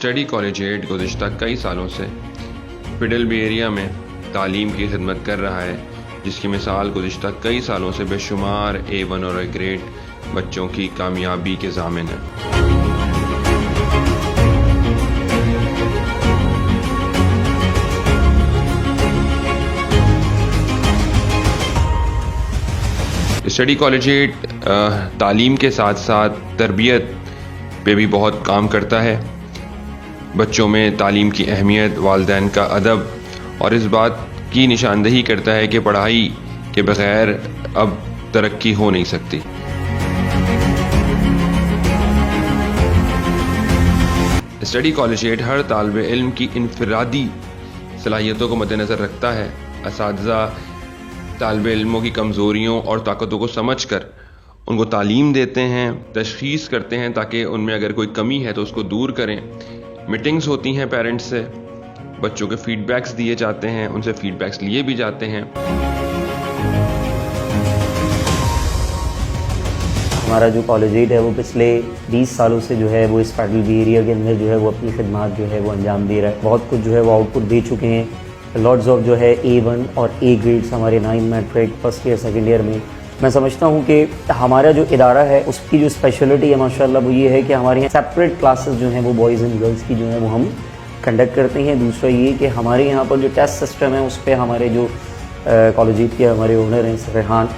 Study collegiate गुज़िश्ता कई सालों से फिडेलबी एरिया में तालीम की खिदमत कर रहा है, जिसकी मिसाल गुज़िश्ता कई सालों से बेशुमार A1 और A ग्रेड बच्चों की कामयाबी के ज़ामिन है। स्टडी कॉलेजिएट तालीम के साथ साथ तरबियत पे भी बहुत काम करता है। बच्चों में तालीम की अहमियत, वालिदैन का अदब और इस बात की निशानदही करता है कि पढ़ाई के बगैर अब तरक्की हो नहीं सकती। स्टडी कॉलेजिएट हर तालिब इल्म की इनफरादी सलाहियतों को मद्देनज़र रखता है। असातिज़ा तालिब इल्मों की कमज़ोरियों और ताकतों को समझकर उनको तालीम देते हैं, तशख़ीस करते हैं ताकि उनमें अगर कोई कमी है तो उसको दूर करें। मीटिंग्स होती हैं पेरेंट्स से, बच्चों के फीडबैक्स दिए जाते हैं, उनसे फीडबैक्स लिए भी जाते हैं। हमारा जो कॉलेजिएट है वो पिछले 20 सालों से जो है वो इस फिडेलबी एरिया के अंदर जो है वो अपनी खिदमत जो है वो अंजाम दे रहा है। बहुत कुछ जो है वो आउटपुट दे चुके हैं। लॉट्स ऑफ जो है A1 और A ग्रेड्स हमारे 9 matric first year second year में। मैं समझता हूँ कि हमारा जो इदारा है उसकी जो स्पेशलिटी है माशाल्लाह वो ये है कि हमारे यहाँ सेपरेट क्लासेस जो हैं वो बॉयज़ एंड गर्ल्स की जो है वो हम कंडक्ट करते हैं। दूसरा ये कि हमारे यहाँ पर जो टेस्ट सिस्टम है उस पर हमारे जो कॉलेजिएट के हमारे ओनर हैं रेहान,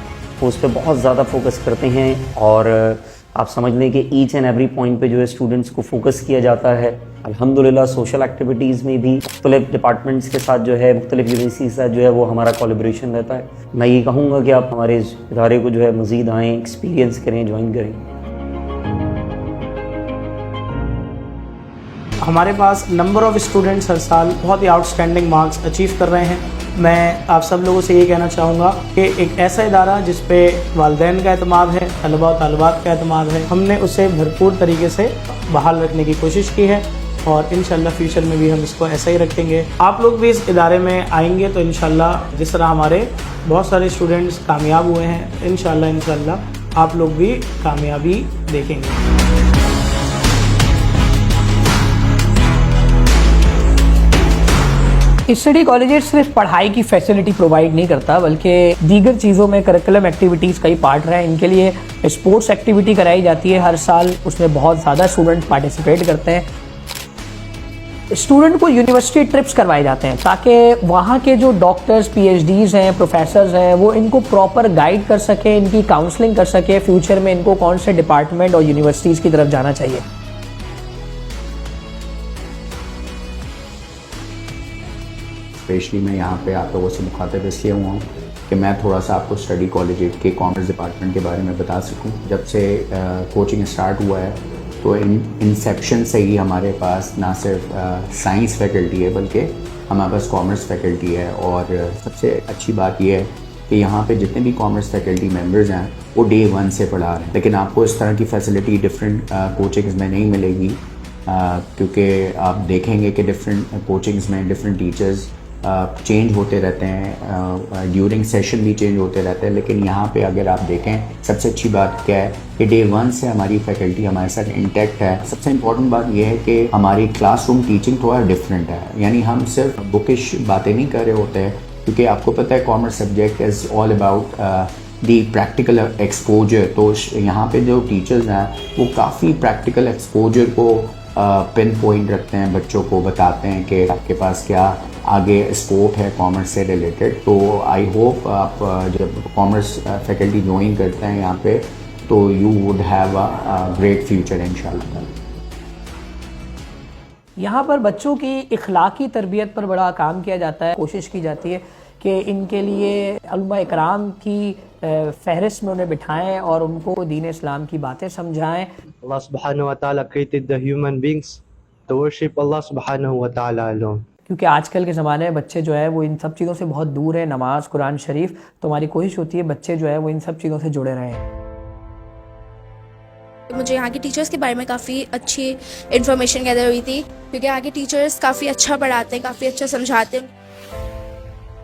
वो उस पर बहुत ज़्यादा फोकस करते हैं और आप समझ लें कि ईच एंड एवरी पॉइंट पे जो है स्टूडेंट्स को फोकस किया जाता है। अल्हम्दुलिल्लाह सोशल एक्टिविटीज़ में भी मुख्तलिफ डिपार्टमेंट्स के साथ जो है मुख्तलिफ यूनिवर्सिटी के साथ जो है वो हमारा कोलैबोरेशन रहता है। मैं ये कहूँगा कि आप हमारे इस इदारे को जो है मज़ीद आएँ, एक्सपीरियंस करें, ज्वाइन करें। हमारे पास नंबर ऑफ़ स्टूडेंट्स हर साल बहुत ही आउटस्टैंडिंग मार्क्स अचीव कर रहे हैं। मैं आप सब लोगों से ये कहना चाहूँगा कि एक ऐसा इदारा जिस पे वालिदैन का एतमाद है, तलबा और तालिबात का एतमाद है, हमने उसे भरपूर तरीके से बहाल रखने की कोशिश की है और इंशाल्लाह फ्यूचर में भी हम इसको ऐसा ही रखेंगे। आप लोग भी इस इदारे में आएंगे तो इंशाल्लाह जिस तरह हमारे बहुत सारे स्टूडेंट्स कामयाब हुए हैं, इंशाल्लाह आप लोग भी कामयाबी देखेंगे। स्टडी कॉलेजिएट सिर्फ पढ़ाई की फैसिलिटी प्रोवाइड नहीं करता बल्कि दीगर चीज़ों में करिकुलम एक्टिविटीज़ का ही पार्ट रहा है। इनके लिए स्पोर्ट्स एक्टिविटी कराई जाती है हर साल, उसमें बहुत ज़्यादा स्टूडेंट पार्टिसिपेट करते हैं। स्टूडेंट को यूनिवर्सिटी ट्रिप्स करवाए जाते हैं ताकि वहाँ के जो डॉक्टर्स, PhDs हैं, प्रोफेसर्स हैं, वो इनको प्रॉपर गाइड कर सके, इनकी काउंसलिंग कर सके, फ्यूचर में इनको कौन से डिपार्टमेंट और यूनिवर्सिटीज़ की तरफ जाना चाहिए। स्पेशली मैं यहाँ पे आप लोगों से मुखातिब इसलिए हुआ हूँ कि मैं थोड़ा सा आपको स्टडी कॉलेजिएट के कॉमर्स डिपार्टमेंट के बारे में बता सकूँ। जब से कोचिंग स्टार्ट हुआ है तो इंसेप्शन से ही हमारे पास ना सिर्फ साइंस फैकल्टी है बल्कि हमारे पास कॉमर्स फैकल्टी है। और सबसे अच्छी बात यह है कि यहाँ पे जितने भी कॉमर्स फैकल्टी मेंबर्स हैं वो Day 1 से पढ़ा रहे हैं। लेकिन आपको इस तरह की फैसिलिटी डिफरेंट कोचिंग्स में नहीं मिलेगी, क्योंकि आप देखेंगे कि डिफरेंट कोचिंग्स में डिफरेंट टीचर्स चेंज होते रहते हैं, ड्यूरिंग सेशन भी चेंज होते रहते हैं। लेकिन यहाँ पे अगर आप देखें सबसे अच्छी बात क्या है कि Day 1 से हमारी फैकल्टी हमारे साथ इंटैक्ट है। सबसे इम्पोर्टेंट बात यह है कि हमारी क्लासरूम टीचिंग थोड़ा डिफरेंट है, यानी हम सिर्फ बुकिश बातें नहीं कर रहे होते हैं, क्योंकि आपको पता है commerce subject is all about the practical exposure. तो यहाँ पे जो टीचर्स हैं वो काफ़ी प्रैक्टिकल एक्सपोजर को पिन पॉइंट रखते हैं, बच्चों को बताते हैं कि आपके पास क्या आगे स्कोप है कॉमर्स से रिलेटेड। तो आई होप आप जब कॉमर्स फैकल्टी ज्वाइन करते हैं यहाँ पे तो you would have a great future इंशाल्लाह। यहाँ पर बच्चों की इखलाकी तरबियत पर बड़ा काम किया जाता है। कोशिश की जाती है कि इनके लिए उलमा इकराम की फहरिस्त में उन्हें बिठाएं और उनको दीन इस्लाम की बातें समझाएं। Allah subhanahu wa ta'ala created the human beings to worship Allah subhanahu wa ta'ala alone. क्योंकि आजकल के ज़माने में बच्चे जो है वो इन सब चीज़ों से बहुत दूर है, नमाज, कुरान शरीफ। तो हमारी कोशिश होती है बच्चे जो है वो इन सब चीज़ों से जुड़े रहें। मुझे यहाँ के टीचर्स के बारे में काफ़ी अच्छी इन्फॉर्मेशन गैदर हुई थी, क्योंकि यहाँ के टीचर्स काफ़ी अच्छा पढ़ाते हैं, काफ़ी अच्छा समझाते हैं।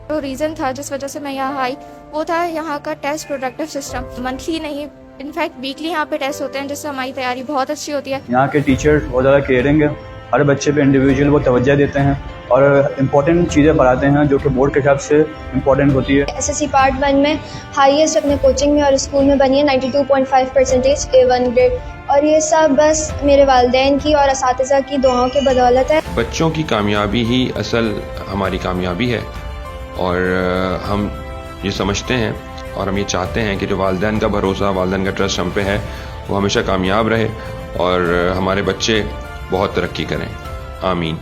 तो रीज़न था जिस वजह से मैं यहाँ आई वो था यहाँ का टेस्ट प्रोडक्टिव सिस्टम। मंथली नहीं, इनफैक्ट वीकली यहाँ पे टेस्ट होते हैं, जिससे हमारी तैयारी बहुत अच्छी होती है। यहाँ के टीचर्स बहुत ज़्यादा केयरिंग है हर बच्चे पे इंडिविजुअल वो तवज्जो देते हैं और इम्पोर्टेंट चीज़ें पढ़ाते हैं जो कि बोर्ड के हिसाब से इम्पोर्टेंट होती है। एसएससी पार्ट 1 में हाईएस्ट अपने कोचिंग में और स्कूल में बनी है 92.5% A1 ग्रेड, और ये सब बस मेरे वालिदैन की और असातिज़ा की दुआओं की बदौलत है। बच्चों की कामयाबी ही असल हमारी कामयाबी है, और हम ये समझते हैं और हम ये चाहते हैं कि जो वालिदैन का भरोसा, वालिदैन का ट्रस्ट हम पे है, वो हमेशा कामयाब रहे और हमारे बच्चे बहुत तरक्की करें। आमीन।